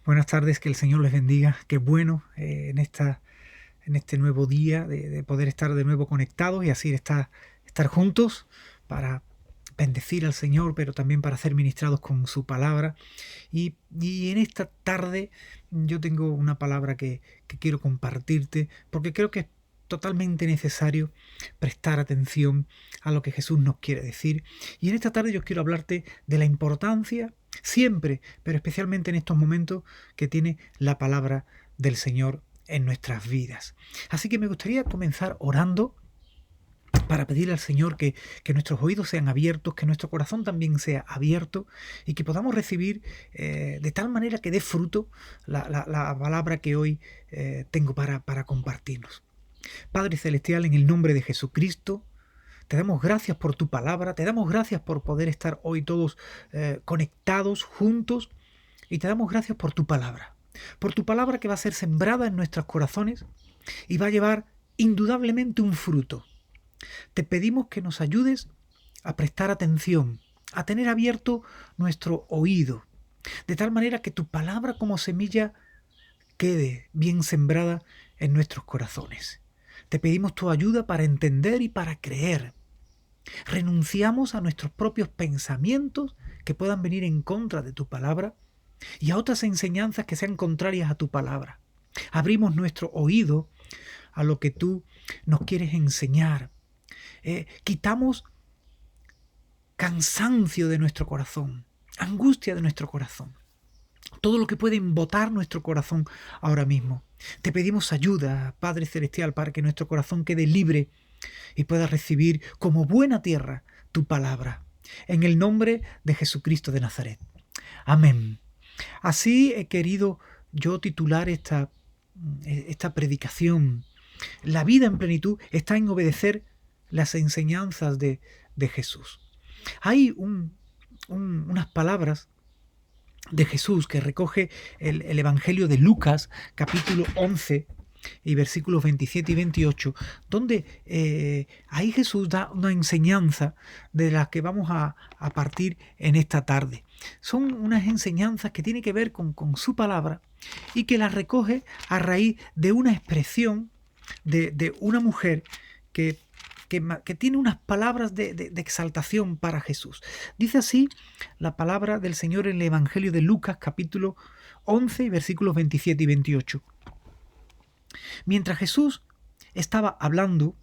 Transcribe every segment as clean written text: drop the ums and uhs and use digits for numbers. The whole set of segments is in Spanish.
Buenas tardes, que el Señor les bendiga. Qué bueno en este nuevo día de poder estar de nuevo conectados y así estar juntos para bendecir al Señor, pero también para ser ministrados con su palabra. Y en esta tarde yo tengo una palabra que quiero compartirte porque creo que es totalmente necesario prestar atención a lo que Jesús nos quiere decir. Y en esta tarde yo quiero hablarte de la importancia siempre, pero especialmente en estos momentos, que tiene la palabra del Señor en nuestras vidas. Así que me gustaría comenzar orando para pedir al Señor que nuestros oídos sean abiertos, que nuestro corazón también sea abierto y que podamos recibir de tal manera que dé fruto la palabra que hoy tengo para compartirnos. Padre Celestial, en el nombre de Jesucristo, te damos gracias por tu palabra, te damos gracias por poder estar hoy todos conectados, juntos, y te damos gracias por tu palabra que va a ser sembrada en nuestros corazones y va a llevar indudablemente un fruto. Te pedimos que nos ayudes a prestar atención, a tener abierto nuestro oído, de tal manera que tu palabra como semilla quede bien sembrada en nuestros corazones. Te pedimos tu ayuda para entender y para creer. Renunciamos a nuestros propios pensamientos que puedan venir en contra de tu palabra y a otras enseñanzas que sean contrarias a tu palabra. Abrimos nuestro oído a lo que tú nos quieres enseñar. Quitamos cansancio de nuestro corazón, angustia de nuestro corazón. Todo lo que puede embotar nuestro corazón ahora mismo. Te pedimos ayuda, Padre Celestial, para que nuestro corazón quede libre y pueda recibir como buena tierra tu palabra. En el nombre de Jesucristo de Nazaret. Amén. Así he querido yo titular esta predicación. La vida en plenitud está en obedecer las enseñanzas de Jesús. Hay unas palabras de Jesús que recoge el Evangelio de Lucas, capítulo 11 y versículos 27 y 28, donde ahí Jesús da una enseñanza de las que vamos a partir en esta tarde. Son unas enseñanzas que tienen que ver con su palabra y que las recoge a raíz de una expresión de una mujer que tiene unas palabras de exaltación para Jesús. Dice así la palabra del Señor en el Evangelio de Lucas, capítulo 11, versículos 27 y 28. Mientras Jesús estaba hablando,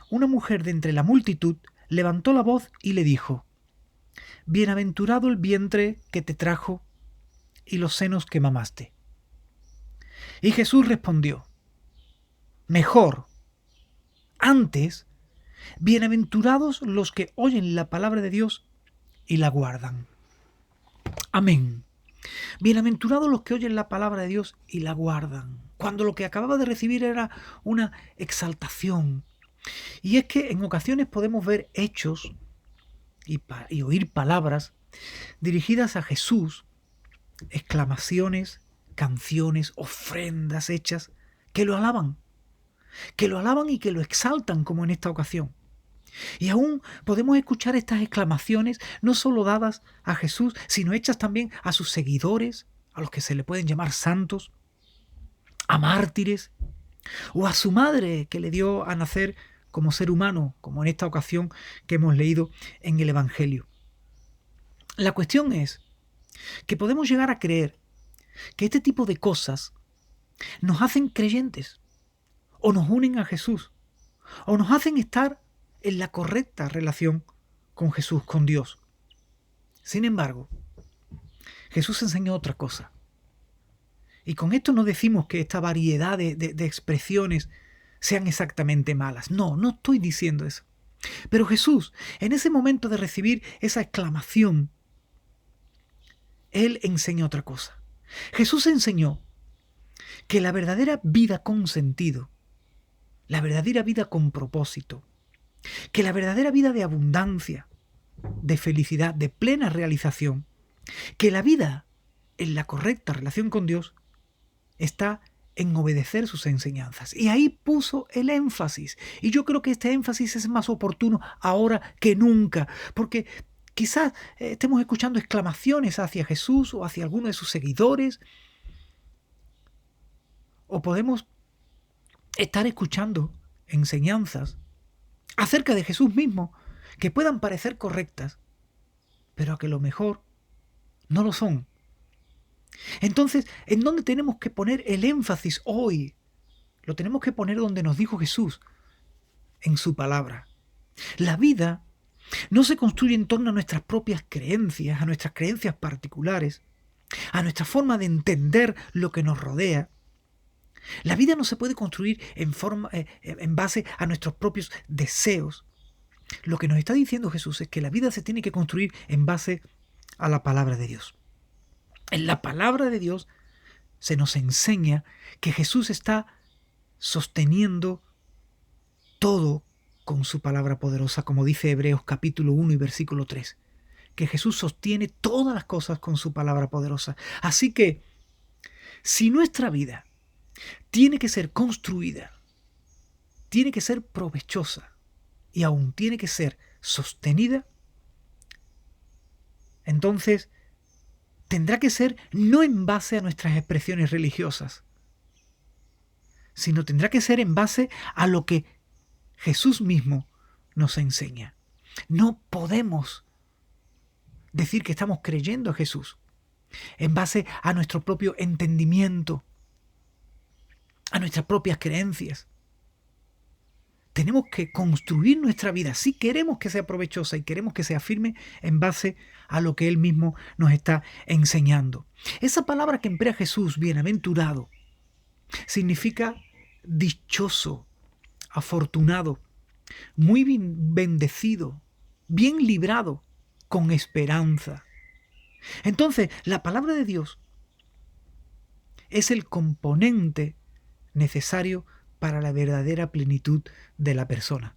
una mujer de entre la multitud levantó la voz y le dijo: «Bienaventurado el vientre que te trajo y los senos que mamaste». Y Jesús respondió: «Mejor, antes, bienaventurados los que oyen la palabra de Dios y la guardan». Amén. Bienaventurados los que oyen la palabra de Dios y la guardan. Cuando lo que acababa de recibir era una exaltación. Y es que en ocasiones podemos ver hechos y oír palabras dirigidas a Jesús, exclamaciones, canciones, ofrendas hechas que lo alaban y que lo exaltan, como en esta ocasión. Y aún podemos escuchar estas exclamaciones no solo dadas a Jesús, sino hechas también a sus seguidores, a los que se le pueden llamar santos, a mártires, o a su madre que le dio a nacer como ser humano, como en esta ocasión que hemos leído en el Evangelio. La cuestión es que podemos llegar a creer que este tipo de cosas nos hacen creyentes, o nos unen a Jesús, o nos hacen estar en la correcta relación con Jesús, con Dios. Sin embargo, Jesús enseñó otra cosa. Y con esto no decimos que esta variedad de expresiones sean exactamente malas. No estoy diciendo eso. Pero Jesús, en ese momento de recibir esa exclamación, Él enseñó otra cosa. Jesús enseñó que la verdadera vida con sentido, la verdadera vida con propósito, que la verdadera vida de abundancia, de felicidad, de plena realización, que la vida en la correcta relación con Dios está en obedecer sus enseñanzas. Y ahí puso el énfasis. Y yo creo que este énfasis es más oportuno ahora que nunca, porque Quizás estemos escuchando exclamaciones hacia Jesús o hacia alguno de sus seguidores, o podemos estar escuchando enseñanzas acerca de Jesús mismo que puedan parecer correctas, pero que a lo mejor no lo son. Entonces, ¿en dónde tenemos que poner el énfasis hoy? Lo tenemos que poner donde nos dijo Jesús, en su palabra. La vida no se construye en torno a nuestras propias creencias, a nuestras creencias particulares, a nuestra forma de entender lo que nos rodea. La vida no se puede construir en base a nuestros propios deseos. Lo que nos está diciendo Jesús es que la vida se tiene que construir en base a la palabra de Dios. En la palabra de Dios se nos enseña que Jesús está sosteniendo todo con su palabra poderosa, como dice Hebreos capítulo 1 y versículo 3, que Jesús sostiene todas las cosas con su palabra poderosa. Así que, si nuestra vida tiene que ser construida, tiene que ser provechosa y aún tiene que ser sostenida, entonces tendrá que ser no en base a nuestras expresiones religiosas, sino tendrá que ser en base a lo que Jesús mismo nos enseña. No podemos decir que estamos creyendo a Jesús en base a nuestro propio entendimiento, a nuestras propias creencias. Tenemos que construir nuestra vida, si queremos que sea provechosa y queremos que sea firme, en base a lo que Él mismo nos está enseñando. Esa palabra que emplea Jesús, bienaventurado, significa dichoso, afortunado, muy bendecido, bien librado, con esperanza. Entonces, la palabra de Dios es el componente necesario para la verdadera plenitud de la persona.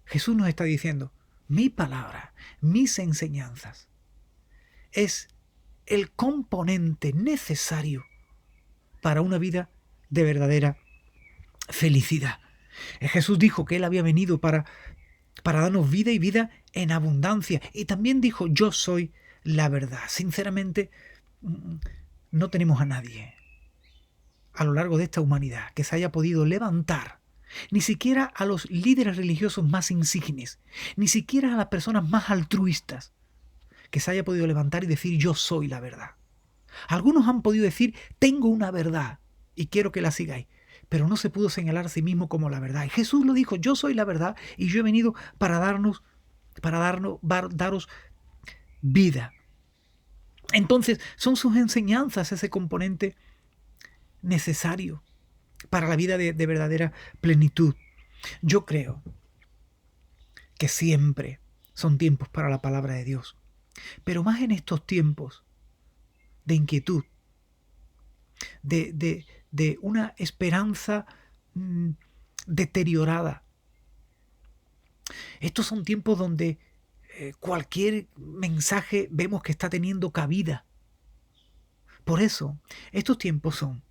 Jesús nos está diciendo, mi palabra, mis enseñanzas, es el componente necesario para una vida de verdadera felicidad. Jesús dijo que Él había venido para darnos vida y vida en abundancia. Y también dijo, yo soy la verdad. Sinceramente, no tenemos a nadie a lo largo de esta humanidad que se haya podido levantar, ni siquiera a los líderes religiosos más insignes, ni siquiera a las personas más altruistas, que se haya podido levantar y decir, yo soy la verdad. Algunos han podido decir, tengo una verdad y quiero que la sigáis, pero no se pudo señalar a sí mismo como la verdad. Y Jesús lo dijo, yo soy la verdad y yo he venido para daros vida. Entonces, son sus enseñanzas ese componente necesario para la vida de verdadera plenitud. Yo creo que siempre son tiempos para la palabra de Dios, pero más en estos tiempos de inquietud, de una esperanza deteriorada. Estos son tiempos donde cualquier mensaje vemos que está teniendo cabida. Por eso, estos tiempos son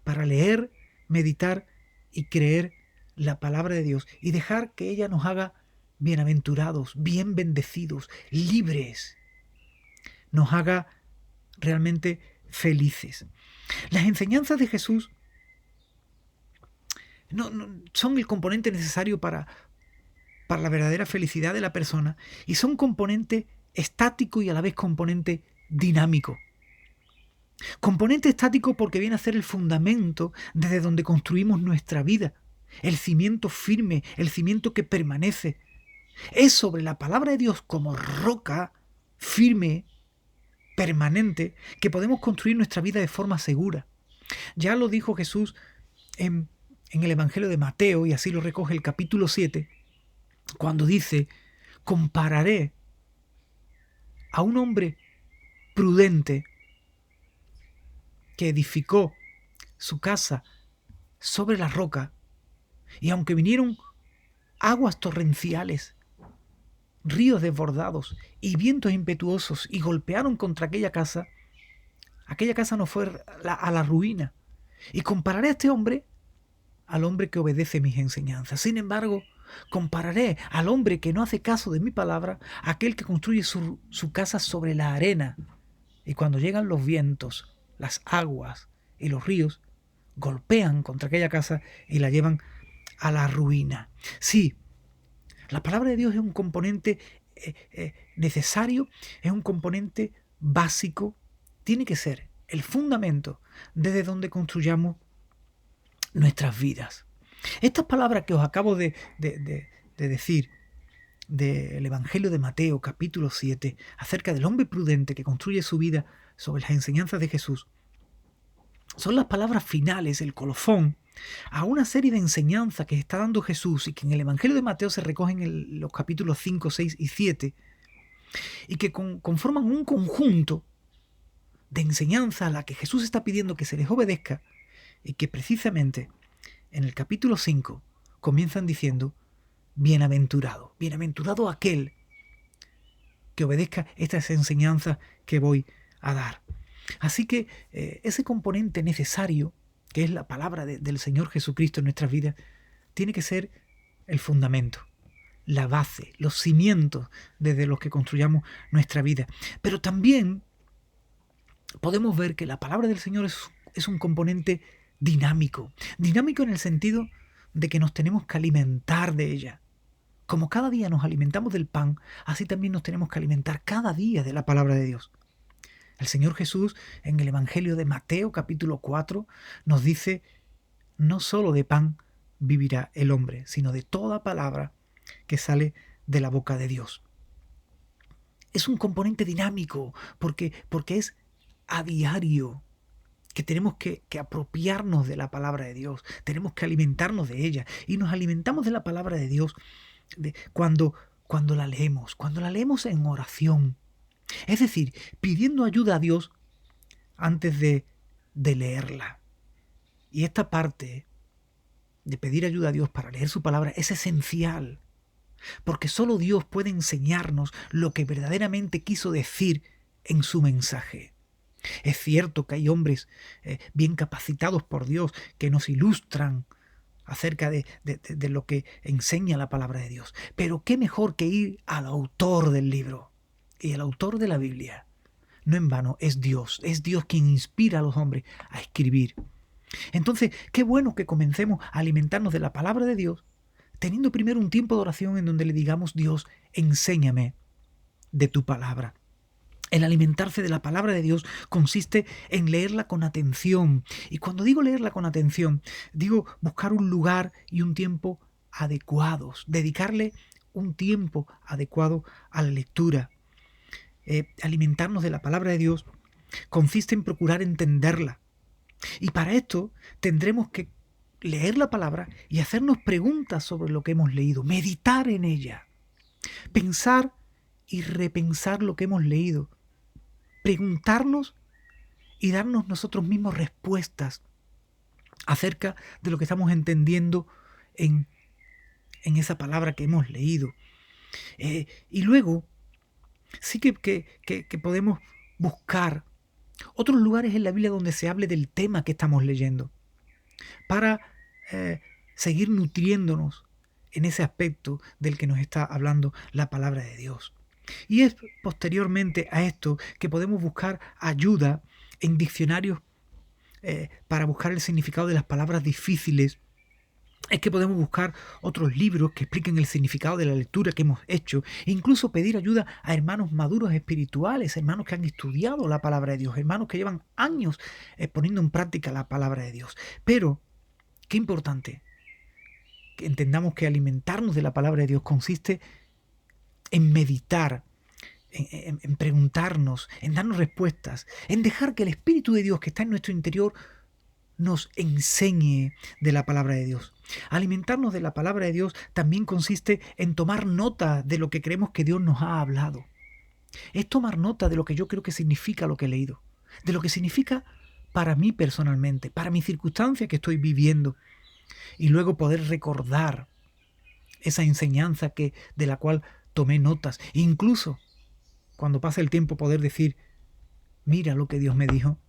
para leer, meditar y creer la palabra de Dios y dejar que ella nos haga bienaventurados, bien bendecidos, libres, nos haga realmente felices. Las enseñanzas de Jesús no son el componente necesario para la verdadera felicidad de la persona y son componente estático y a la vez componente dinámico. Componente estático porque viene a ser el fundamento desde donde construimos nuestra vida, el cimiento firme, el cimiento que permanece. Es sobre la palabra de Dios como roca firme, permanente, que podemos construir nuestra vida de forma segura. Ya lo dijo Jesús en el Evangelio de Mateo, y así lo recoge el capítulo 7, cuando dice, compararé a un hombre prudente que edificó su casa sobre la roca, y aunque vinieron aguas torrenciales, ríos desbordados y vientos impetuosos y golpearon contra aquella casa no fue a la ruina. Y compararé a este hombre al hombre que obedece mis enseñanzas. Sin embargo, Compararé al hombre que no hace caso de mi palabra a aquel que construye su casa sobre la arena. Y cuando llegan los vientos, las aguas y los ríos, golpean contra aquella casa y la llevan a la ruina. Sí, la palabra de Dios es un componente necesario, es un componente básico, tiene que ser el fundamento desde donde construyamos nuestras vidas. Estas palabras que os acabo de decir del Evangelio de Mateo, capítulo 7, acerca del hombre prudente que construye su vida sobre las enseñanzas de Jesús, son las palabras finales, el colofón, a una serie de enseñanzas que está dando Jesús y que en el Evangelio de Mateo se recogen en los capítulos 5, 6 y 7, y que conforman un conjunto de enseñanzas a la que Jesús está pidiendo que se les obedezca, y que precisamente en el capítulo 5 comienzan diciendo: bienaventurado, bienaventurado aquel que obedezca estas enseñanzas que voy a dar. Así que ese componente necesario, que es la palabra del Señor Jesucristo en nuestras vidas, tiene que ser el fundamento, la base, los cimientos desde los que construyamos nuestra vida. Pero también podemos ver que la palabra del Señor es un componente dinámico. Dinámico en el sentido de que nos tenemos que alimentar de ella. Como cada día nos alimentamos del pan, así también nos tenemos que alimentar cada día de la palabra de Dios. El Señor Jesús en el Evangelio de Mateo capítulo 4 nos dice: no solo de pan vivirá el hombre, sino de toda palabra que sale de la boca de Dios. Es un componente dinámico porque es a diario que tenemos que apropiarnos de la palabra de Dios, tenemos que alimentarnos de ella, y nos alimentamos de la palabra de Dios cuando la leemos en oración. Es decir, pidiendo ayuda a Dios antes de leerla. Y esta parte de pedir ayuda a Dios para leer su palabra es esencial, porque solo Dios puede enseñarnos lo que verdaderamente quiso decir en su mensaje. Es cierto que hay hombres bien capacitados por Dios que nos ilustran acerca de lo que enseña la palabra de Dios, pero qué mejor que ir al autor del libro. Y el autor de la Biblia, no en vano, es Dios quien inspira a los hombres a escribir. Entonces, qué bueno que comencemos a alimentarnos de la palabra de Dios, teniendo primero un tiempo de oración en donde le digamos: Dios, enséñame de tu palabra. El alimentarse de la palabra de Dios consiste en leerla con atención. Y cuando digo leerla con atención, digo buscar un lugar y un tiempo adecuados, dedicarle un tiempo adecuado a la lectura. Alimentarnos de la palabra de Dios consiste en procurar entenderla. Y para esto tendremos que leer la palabra y hacernos preguntas sobre lo que hemos leído, meditar en ella, pensar y repensar lo que hemos leído, preguntarnos y darnos nosotros mismos respuestas acerca de lo que estamos entendiendo en esa palabra que hemos leído. Y luego sí que podemos buscar otros lugares en la Biblia donde se hable del tema que estamos leyendo, para seguir nutriéndonos en ese aspecto del que nos está hablando la palabra de Dios. Y es posteriormente a esto que podemos buscar ayuda en diccionarios para buscar el significado de las palabras difíciles. Es que podemos buscar otros libros que expliquen el significado de la lectura que hemos hecho, e incluso pedir ayuda a hermanos maduros espirituales, hermanos que han estudiado la palabra de Dios, hermanos que llevan años poniendo en práctica la palabra de Dios. Pero, qué importante que entendamos que alimentarnos de la palabra de Dios consiste en meditar, en preguntarnos, en darnos respuestas, en dejar que el Espíritu de Dios que está en nuestro interior nos enseñe de la palabra de Dios. Alimentarnos de la palabra de Dios también consiste en tomar nota de lo que creemos que Dios nos ha hablado. Es tomar nota de lo que yo creo que significa lo que he leído, de lo que significa para mí personalmente, para mi circunstancia que estoy viviendo, y luego poder recordar esa enseñanza de la cual tomé notas, e incluso cuando pase el tiempo poder decir: mira lo que Dios me dijo,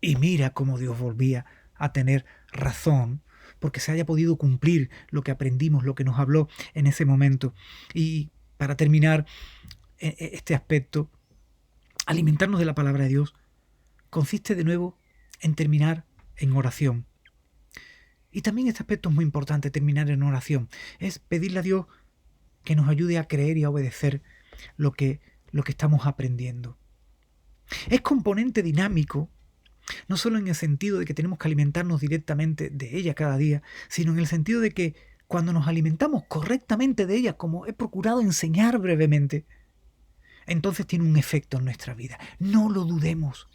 y mira cómo Dios volvía a tener razón, porque se haya podido cumplir lo que aprendimos, lo que nos habló en ese momento. Y para terminar este aspecto, alimentarnos de la palabra de Dios consiste de nuevo en terminar en oración. Y también este aspecto es muy importante, terminar en oración. Es pedirle a Dios que nos ayude a creer y a obedecer lo que estamos aprendiendo. Es componente dinámico, no solo en el sentido de que tenemos que alimentarnos directamente de ella cada día, sino en el sentido de que cuando nos alimentamos correctamente de ella, como he procurado enseñar brevemente, entonces tiene un efecto en nuestra vida. No lo dudemos.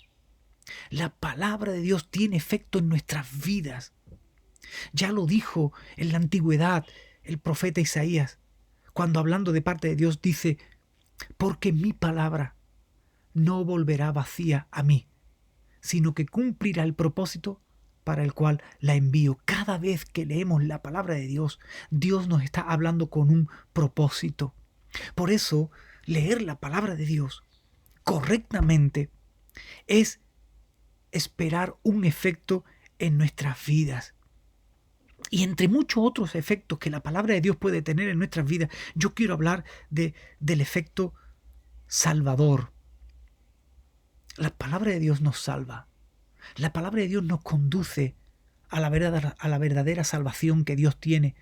La palabra de Dios tiene efecto en nuestras vidas. Ya lo dijo en la antigüedad el profeta Isaías, cuando hablando de parte de Dios dice: porque mi palabra no volverá vacía a mí, sino que cumplirá el propósito para el cual la envío. Cada vez que leemos la palabra de Dios, Dios nos está hablando con un propósito. Por eso, leer la palabra de Dios correctamente es esperar un efecto en nuestras vidas. Y entre muchos otros efectos que la palabra de Dios puede tener en nuestras vidas, yo quiero hablar del efecto salvador. La palabra de Dios nos salva. La palabra de Dios nos conduce a la verdadera salvación que Dios tiene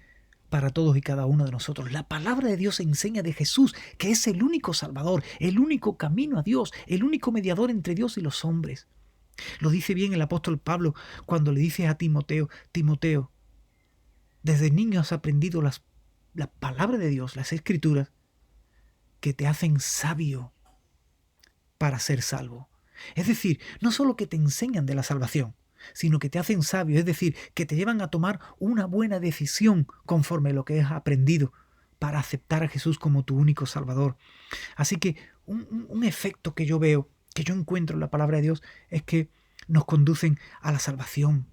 para todos y cada uno de nosotros. La palabra de Dios enseña de Jesús, que es el único Salvador, el único camino a Dios, el único mediador entre Dios y los hombres. Lo dice bien el apóstol Pablo cuando le dice a Timoteo: Timoteo, desde niño has aprendido la palabra de Dios, las Escrituras, que te hacen sabio para ser salvo. Es decir, no solo que te enseñan de la salvación, sino que te hacen sabio, es decir, que te llevan a tomar una buena decisión conforme a lo que has aprendido para aceptar a Jesús como tu único Salvador. Así que un efecto que yo veo, que yo encuentro en la palabra de Dios, es que nos conducen a la salvación,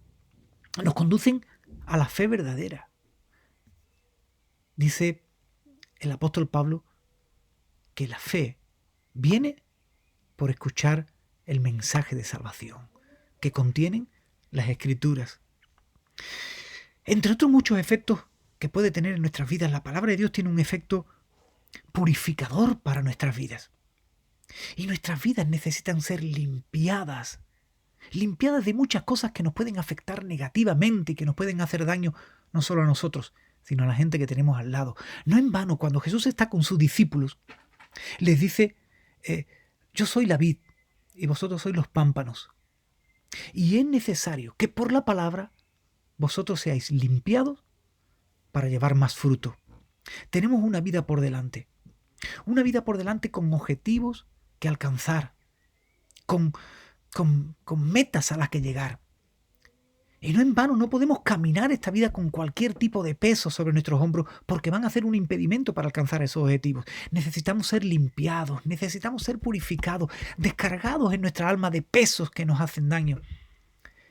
nos conducen a la fe verdadera. Dice el apóstol Pablo que la fe viene por escuchar el mensaje de salvación que contienen las Escrituras. Entre otros muchos efectos que puede tener en nuestras vidas, la palabra de Dios tiene un efecto purificador para nuestras vidas. Y nuestras vidas necesitan ser limpiadas de muchas cosas que nos pueden afectar negativamente y que nos pueden hacer daño no solo a nosotros, sino a la gente que tenemos al lado. No en vano, cuando Jesús está con sus discípulos, les dice: yo soy la vid y vosotros sois los pámpanos. Y es necesario que por la palabra vosotros seáis limpiados para llevar más fruto. Tenemos una vida por delante con objetivos que alcanzar, con metas a las que llegar. Y no en vano, no podemos caminar esta vida con cualquier tipo de peso sobre nuestros hombros, porque van a ser un impedimento para alcanzar esos objetivos. Necesitamos ser limpiados, necesitamos ser purificados, descargados en nuestra alma de pesos que nos hacen daño.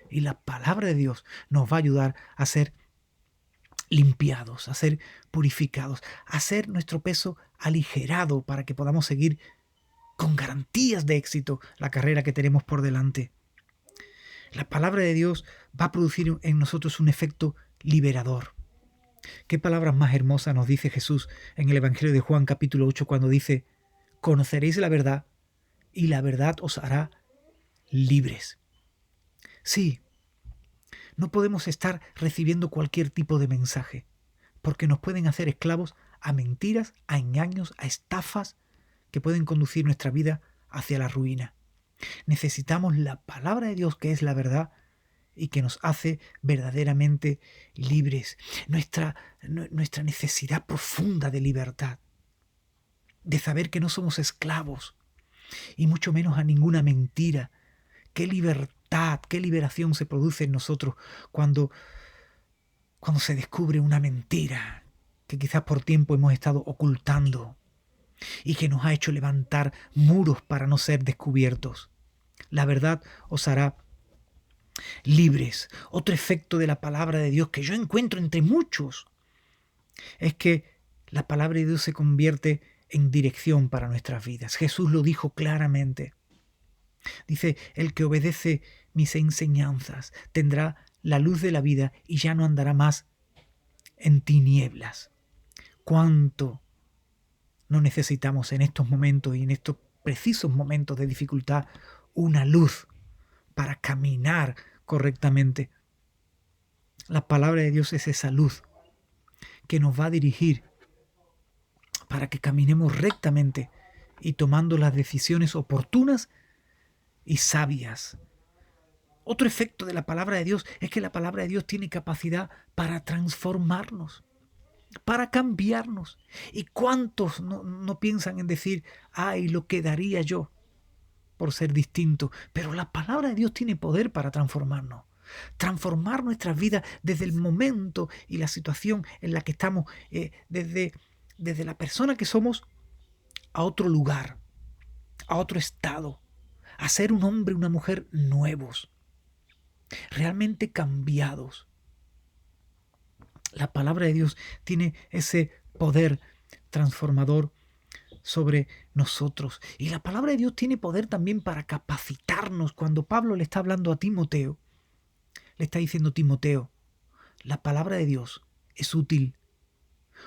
Y la palabra de Dios nos va a ayudar a ser limpiados, a ser purificados, a ser nuestro peso aligerado para que podamos seguir con garantías de éxito la carrera que tenemos por delante. La palabra de Dios va a producir en nosotros un efecto liberador. ¿Qué palabras más hermosas nos dice Jesús en el Evangelio de Juan capítulo 8 cuando dice: conoceréis la verdad y la verdad os hará libres? Sí, no podemos estar recibiendo cualquier tipo de mensaje, porque nos pueden hacer esclavos a mentiras, a engaños, a estafas que pueden conducir nuestra vida hacia la ruina. Necesitamos la palabra de Dios, que es la verdad y que nos hace verdaderamente libres. Nuestra necesidad profunda de libertad, de saber que no somos esclavos y mucho menos a ninguna mentira. Qué libertad, qué liberación se produce en nosotros cuando se descubre una mentira que quizás por tiempo hemos estado ocultando y que nos ha hecho levantar muros para no ser descubiertos. La verdad os hará libres. Otro efecto de la palabra de Dios que yo encuentro entre muchos es que la palabra de Dios se convierte en dirección para nuestras vidas. Jesús lo dijo claramente. Dice: el que obedece mis enseñanzas tendrá la luz de la vida y ya no andará más en tinieblas. ¿Cuánto no necesitamos en estos momentos y en estos precisos momentos de dificultad una luz para caminar correctamente? La palabra de Dios es esa luz que nos va a dirigir para que caminemos rectamente y tomando las decisiones oportunas y sabias. Otro efecto de la palabra de Dios es que la palabra de Dios tiene capacidad para transformarnos, para cambiarnos. ¿Y cuántos no piensan en decir, ay, lo que daría yo por ser distinto? Pero la palabra de Dios tiene poder para transformarnos. Transformar nuestras vidas desde el momento y la situación en la que estamos, desde la persona que somos a otro lugar, a otro estado, a ser un hombre y una mujer nuevos, realmente cambiados. La palabra de Dios tiene ese poder transformador sobre nosotros. Y la palabra de Dios tiene poder también para capacitarnos. Cuando Pablo le está hablando a Timoteo, le está diciendo: Timoteo, la palabra de Dios es útil.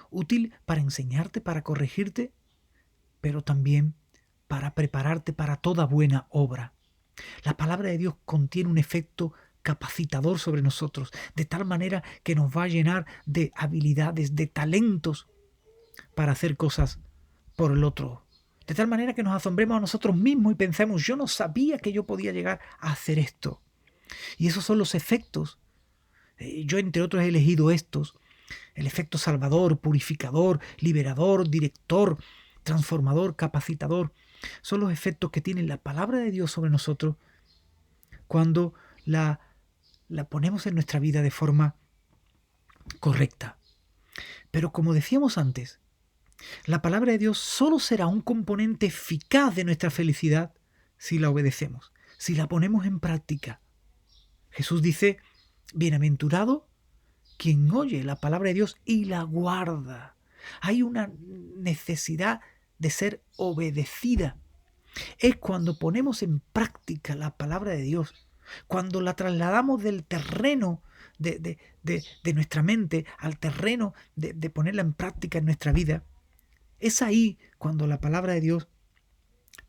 Útil para enseñarte, para corregirte, pero también para prepararte para toda buena obra. La palabra de Dios contiene un efecto capacitador sobre nosotros, de tal manera que nos va a llenar de habilidades, de talentos para hacer cosas por el otro. De tal manera que nos asombremos a nosotros mismos y pensemos: yo no sabía que yo podía llegar a hacer esto. Y esos son los efectos. Yo, entre otros, he elegido estos: el efecto salvador, purificador, liberador, director, transformador, capacitador. Son los efectos que tiene la palabra de Dios sobre nosotros cuando la ponemos en nuestra vida de forma correcta. Pero como decíamos antes, la palabra de Dios solo será un componente eficaz de nuestra felicidad si la obedecemos, si la ponemos en práctica. Jesús dice: bienaventurado quien oye la palabra de Dios y la guarda. Hay una necesidad de ser obedecida. Es cuando ponemos en práctica la palabra de Dios, cuando la trasladamos del terreno de nuestra mente al terreno de ponerla en práctica en nuestra vida. Es ahí cuando la palabra de Dios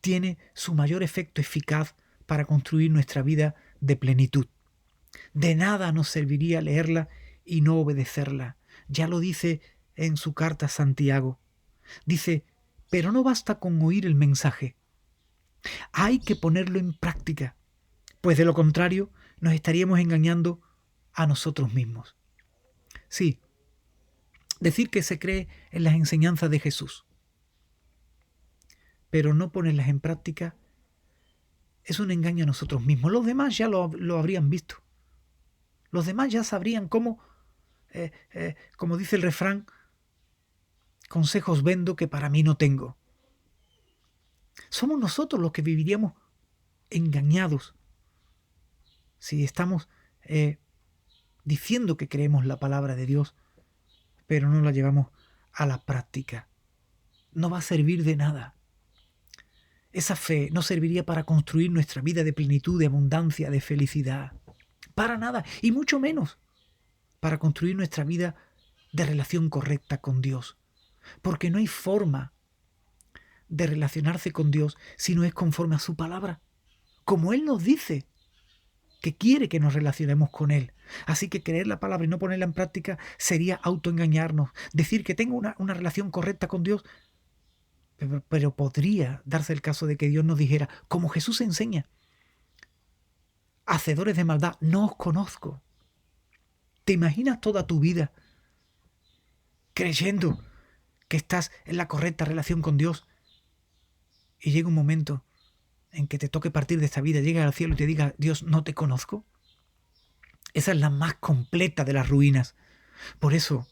tiene su mayor efecto eficaz para construir nuestra vida de plenitud. De nada nos serviría leerla y no obedecerla. Ya lo dice en su carta a Santiago. Dice: pero no basta con oír el mensaje. Hay que ponerlo en práctica, pues de lo contrario nos estaríamos engañando a nosotros mismos. Sí, decir que se cree en las enseñanzas de Jesús, pero no ponerlas en práctica, es un engaño a nosotros mismos. Los demás ya lo habrían visto. Los demás ya sabrían cómo, como dice el refrán, consejos vendo que para mí no tengo. Somos nosotros los que viviríamos engañados si estamos diciendo que creemos la palabra de Dios, pero no la llevamos a la práctica. No va a servir de nada. Esa fe no serviría para construir nuestra vida de plenitud, de abundancia, de felicidad. Para nada. Y mucho menos para construir nuestra vida de relación correcta con Dios. Porque no hay forma de relacionarse con Dios si no es conforme a su palabra. Como Él nos dice que quiere que nos relacionemos con Él. Así que creer la palabra y no ponerla en práctica sería autoengañarnos. Decir que tengo una relación correcta con Dios, pero podría darse el caso de que Dios nos dijera, como Jesús enseña: hacedores de maldad, no os conozco. ¿Te imaginas toda tu vida creyendo que estás en la correcta relación con Dios y llega un momento en que te toque partir de esta vida, llegas al cielo y te diga: Dios, no te conozco? Esa es la más completa de las ruinas. Por eso,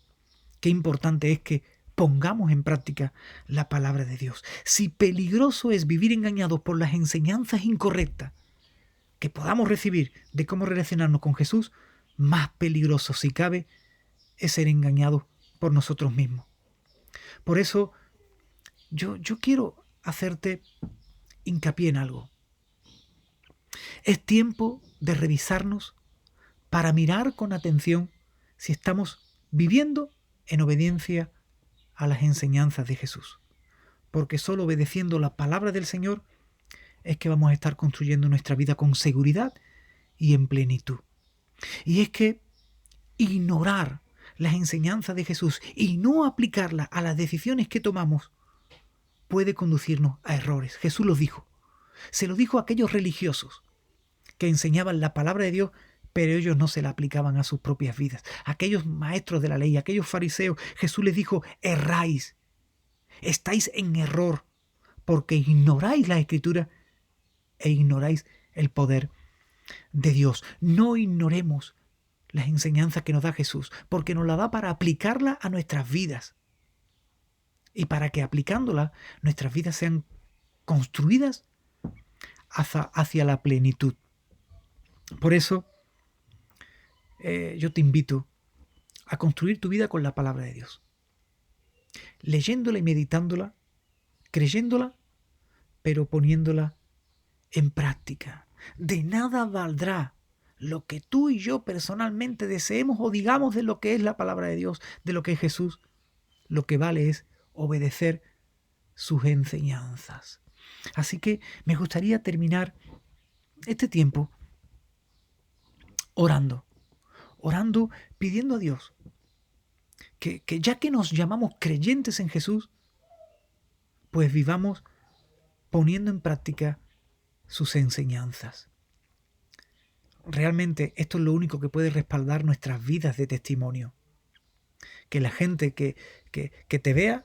qué importante es que pongamos en práctica la palabra de Dios. Si peligroso es vivir engañados por las enseñanzas incorrectas que podamos recibir de cómo relacionarnos con Jesús, más peligroso, si cabe, es ser engañados por nosotros mismos. Por eso, yo quiero hacerte hincapié en algo. Es tiempo de revisarnos para mirar con atención si estamos viviendo en obediencia a las enseñanzas de Jesús. Porque solo obedeciendo la palabra del Señor es que vamos a estar construyendo nuestra vida con seguridad y en plenitud. Y es que ignorar las enseñanzas de Jesús y no aplicarlas a las decisiones que tomamos puede conducirnos a errores. Jesús los dijo. Se lo dijo a aquellos religiosos que enseñaban la palabra de Dios, pero ellos no se la aplicaban a sus propias vidas. Aquellos maestros de la ley, aquellos fariseos, Jesús les dijo: erráis, estáis en error, porque ignoráis la Escritura e ignoráis el poder de Dios. No ignoremos las enseñanzas que nos da Jesús, porque nos la da para aplicarla a nuestras vidas. Y para que aplicándola nuestras vidas sean construidas hacia la plenitud. Por eso yo te invito a construir tu vida con la palabra de Dios. Leyéndola y meditándola, creyéndola, pero poniéndola en práctica. De nada valdrá lo que tú y yo personalmente deseemos o digamos de lo que es la palabra de Dios, de lo que es Jesús. Lo que vale es obedecer sus enseñanzas. Así que me gustaría terminar este tiempo orando, pidiendo a Dios que ya que nos llamamos creyentes en Jesús, pues vivamos poniendo en práctica sus enseñanzas. Realmente esto es lo único que puede respaldar nuestras vidas de testimonio. Que la gente que te vea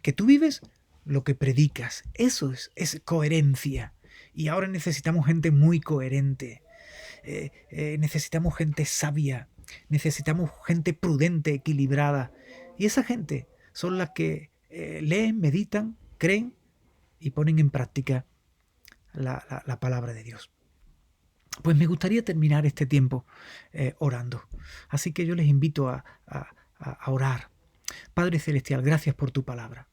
que tú vives lo que predicas. Eso es coherencia. Y ahora necesitamos gente muy coherente. Necesitamos gente sabia. Necesitamos gente prudente, equilibrada. Y esa gente son las que leen, meditan, creen y ponen en práctica la palabra de Dios. Pues me gustaría terminar este tiempo orando. Así que yo les invito a orar. Padre Celestial, gracias por tu palabra.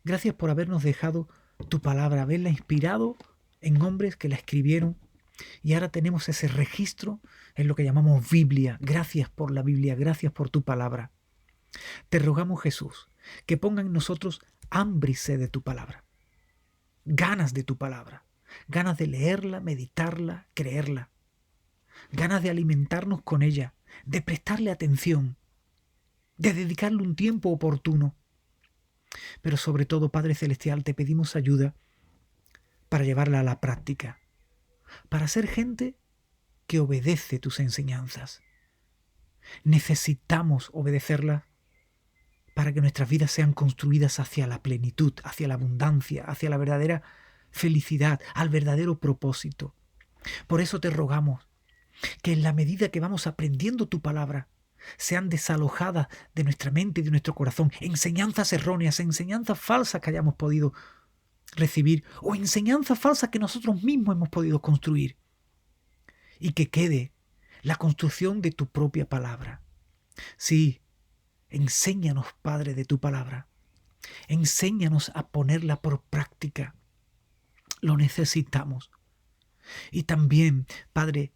Gracias por habernos dejado tu palabra, haberla inspirado en hombres que la escribieron, y ahora tenemos ese registro en lo que llamamos Biblia. Gracias por la Biblia, gracias por tu palabra. Te rogamos, Jesús, que ponga en nosotros hambre y sed de tu palabra, ganas de tu palabra, ganas de leerla, meditarla, creerla, ganas de alimentarnos con ella, de prestarle atención, de dedicarle un tiempo oportuno. Pero sobre todo, Padre Celestial, te pedimos ayuda para llevarla a la práctica, para ser gente que obedece tus enseñanzas. Necesitamos obedecerlas para que nuestras vidas sean construidas hacia la plenitud, hacia la abundancia, hacia la verdadera felicidad, al verdadero propósito. Por eso te rogamos que en la medida que vamos aprendiendo tu palabra, sean desalojadas de nuestra mente y de nuestro corazón enseñanzas erróneas, enseñanzas falsas que hayamos podido recibir o enseñanzas falsas que nosotros mismos hemos podido construir, y que quede la construcción de tu propia palabra. Sí, enséñanos, Padre, de tu palabra. Enséñanos a ponerla por práctica. Lo necesitamos. Y también, Padre,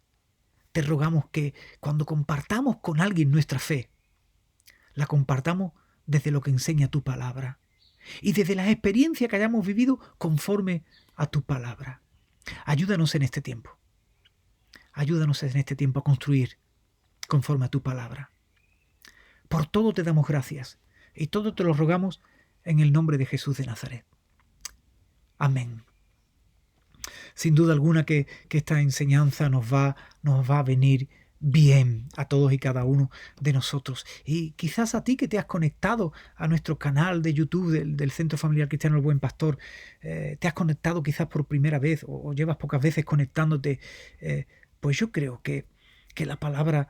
te rogamos que cuando compartamos con alguien nuestra fe, la compartamos desde lo que enseña tu palabra y desde las experiencias que hayamos vivido conforme a tu palabra. Ayúdanos en este tiempo. Ayúdanos en este tiempo a construir conforme a tu palabra. Por todo te damos gracias y todo te lo rogamos en el nombre de Jesús de Nazaret. Amén. Sin duda alguna que esta enseñanza nos va a venir bien a todos y cada uno de nosotros. Y quizás a ti que te has conectado a nuestro canal de YouTube del Centro Familiar Cristiano El Buen Pastor, te has conectado quizás por primera vez o llevas pocas veces conectándote, pues yo creo que la palabra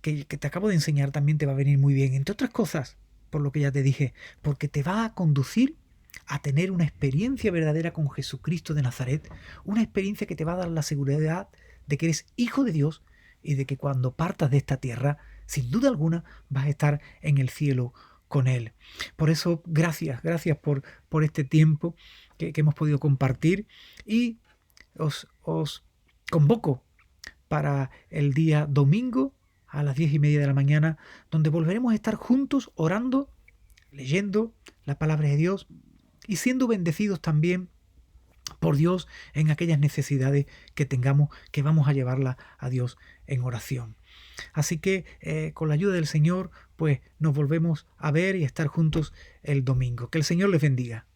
que te acabo de enseñar también te va a venir muy bien. Entre otras cosas, por lo que ya te dije, porque te va a conducir a tener una experiencia verdadera con Jesucristo de Nazaret, una experiencia que te va a dar la seguridad de que eres hijo de Dios y de que cuando partas de esta tierra, sin duda alguna, vas a estar en el cielo con Él. Por eso, gracias por este tiempo que hemos podido compartir, y os convoco para el día domingo a las 10:30 de la mañana, donde volveremos a estar juntos orando, leyendo la palabra de Dios y siendo bendecidos también por Dios en aquellas necesidades que tengamos, que vamos a llevarla a Dios en oración. Así que con la ayuda del Señor, pues nos volvemos a ver y a estar juntos el domingo. Que el Señor les bendiga.